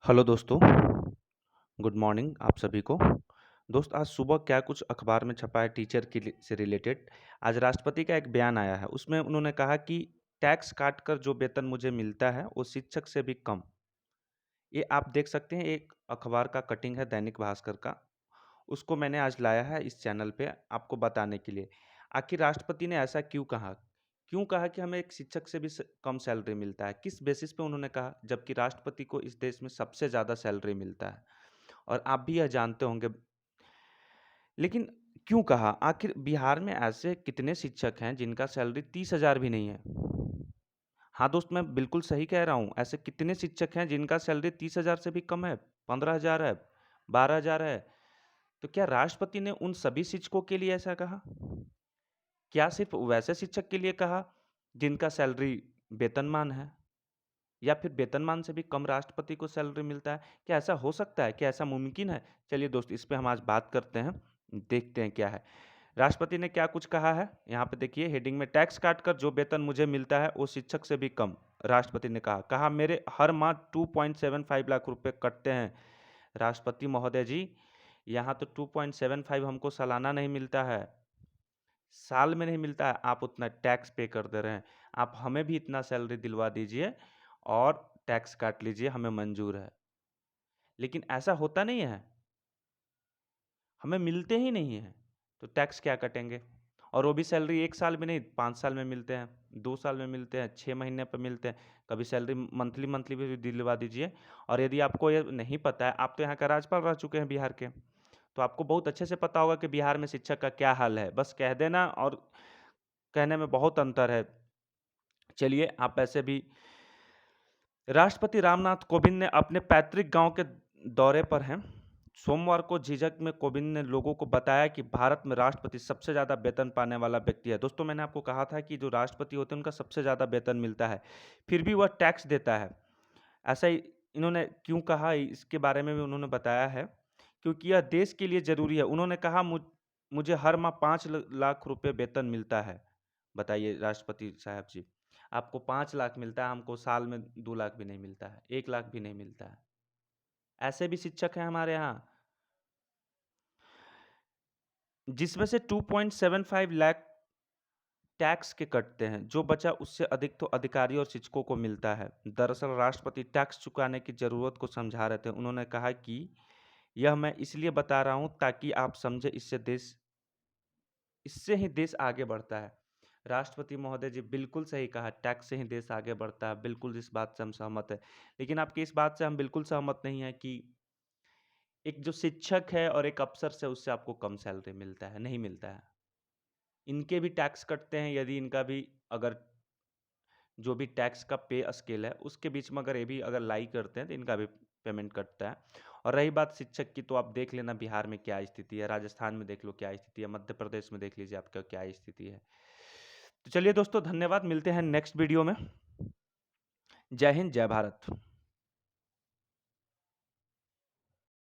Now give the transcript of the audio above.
Hello दोस्तों, good morning आप सभी को। दोस्त आज सुबह क्या कुछ अखबार में छपा है टीचर से रिलेटेड। आज राष्ट्रपति का एक बयान आया है, उसमें उन्होंने कहा कि टैक्स काट कर जो वेतन मुझे मिलता है वो शिक्षक से भी कम। ये आप देख सकते हैं, एक अखबार का कटिंग है दैनिक भास्कर का। उसको मैंने आज लाया है इस चैनल पे आपको बताने के लिए। आखिर राष्ट्रपति ने ऐसा क्यों कहा? क्यों कहा कि हमें एक शिक्षक से भी कम सैलरी मिलता है? किस बेसिस पे उन्होंने कहा, जबकि राष्ट्रपति को इस देश में सबसे ज़्यादा सैलरी मिलता है? और आप भी यह जानते होंगे, लेकिन क्यों कहा? आखिर बिहार में ऐसे कितने शिक्षक हैं जिनका सैलरी 30,000 भी नहीं है? हाँ दोस्त, मैं बिल्कुल सही कह रहा हूँ। ऐसे कितने शिक्षक हैं जिनका सैलरी 30,000 से भी कम है, 15,000 है, 12,000 है? तो क्या राष्ट्रपति ने उन सभी शिक्षकों के लिए ऐसा कहा? क्या सिर्फ वैसे शिक्षक के लिए कहा जिनका सैलरी वेतनमान है? या फिर वेतनमान से भी कम राष्ट्रपति को सैलरी मिलता है? क्या ऐसा हो सकता है? क्या ऐसा मुमकिन है? चलिए दोस्त, इस पे हम आज बात करते हैं, देखते हैं क्या है। राष्ट्रपति ने क्या कुछ कहा है, यहाँ पे देखिए हेडिंग में, टैक्स काटकर जो वेतन मुझे मिलता है वो शिक्षक से भी कम। राष्ट्रपति ने कहा मेरे हर माह 2.75 लाख रुपए कटते हैं। राष्ट्रपति महोदय जी, यहाँ तो 2.75 हमको सालाना नहीं मिलता है, साल में नहीं मिलता है। आप उतना टैक्स पे कर दे रहे हैं। आप हमें भी इतना सैलरी दिलवा दीजिए और टैक्स काट लीजिए, हमें मंजूर है। लेकिन ऐसा होता नहीं है, हमें मिलते ही नहीं हैं, तो टैक्स क्या कटेंगे? और वो भी सैलरी 1 साल में नहीं, 5 साल में मिलते हैं, 2 साल में मिलते हैं, 6 महीने पे मिलते हैं, कभी सैलरी मंथली भी दिलवा दीजिए। और यदि आपको ये नहीं पता है, आप तो यहाँ का राज्यपाल रह चुके हैं बिहार के, तो आपको बहुत अच्छे से पता होगा कि बिहार में शिक्षक का क्या हाल है। बस कह देना और कहने में बहुत अंतर है। चलिए, आप ऐसे भी, राष्ट्रपति रामनाथ कोविंद ने अपने पैतृक गांव के दौरे पर हैं। सोमवार को झिझक में कोविंद ने लोगों को बताया कि भारत में राष्ट्रपति सबसे ज़्यादा वेतन पाने वाला व्यक्ति है। दोस्तों, मैंने आपको कहा था कि जो राष्ट्रपति होते हैं उनका सबसे ज़्यादा वेतन मिलता है, फिर भी वह टैक्स देता है। ऐसा ही इन्होंने क्यों कहा, इसके बारे में भी उन्होंने बताया है, क्योंकि यह देश के लिए ज़रूरी है। उन्होंने कहा मुझे हर माह 5 लाख रुपए वेतन मिलता है। बताइए राष्ट्रपति साहब जी, आपको 5 लाख मिलता है, हमको साल में 2 लाख भी नहीं मिलता है, 1 लाख भी नहीं मिलता है। ऐसे भी शिक्षक हैं हमारे यहाँ, जिसमें से 2.75 लाख टैक्स के कटते हैं, जो बचा उससे अधिक तो अधिकारी और शिक्षकों को मिलता है। दरअसल राष्ट्रपति टैक्स चुकाने की ज़रूरत को समझा रहे थे। उन्होंने कहा कि यह मैं इसलिए बता रहा हूँ ताकि आप समझें, इससे ही देश आगे बढ़ता है। राष्ट्रपति महोदय जी, बिल्कुल सही कहा, टैक्स से ही देश आगे बढ़ता है। बिल्कुल इस बात से हम सहमत हैं। लेकिन आपकी इस बात से हम बिल्कुल सहमत नहीं हैं कि एक जो शिक्षक है और एक अफ़सर से उससे आपको कम सैलरी मिलता है, नहीं मिलता है। इनके भी टैक्स कटते हैं, यदि इनका भी अगर जो भी टैक्स का पे स्केल है, उसके बीच में अगर ये भी अगर लाई करते हैं, तो इनका भी पेमेंट कटता है। और रही बात शिक्षक की, तो आप देख लेना बिहार में क्या स्थिति है, राजस्थान में देख लो क्या स्थिति है, मध्य प्रदेश में देख लीजिए आपका क्या स्थिति है। तो चलिए दोस्तों, धन्यवाद, मिलते हैं नेक्स्ट वीडियो में। जय हिंद, जय भारत।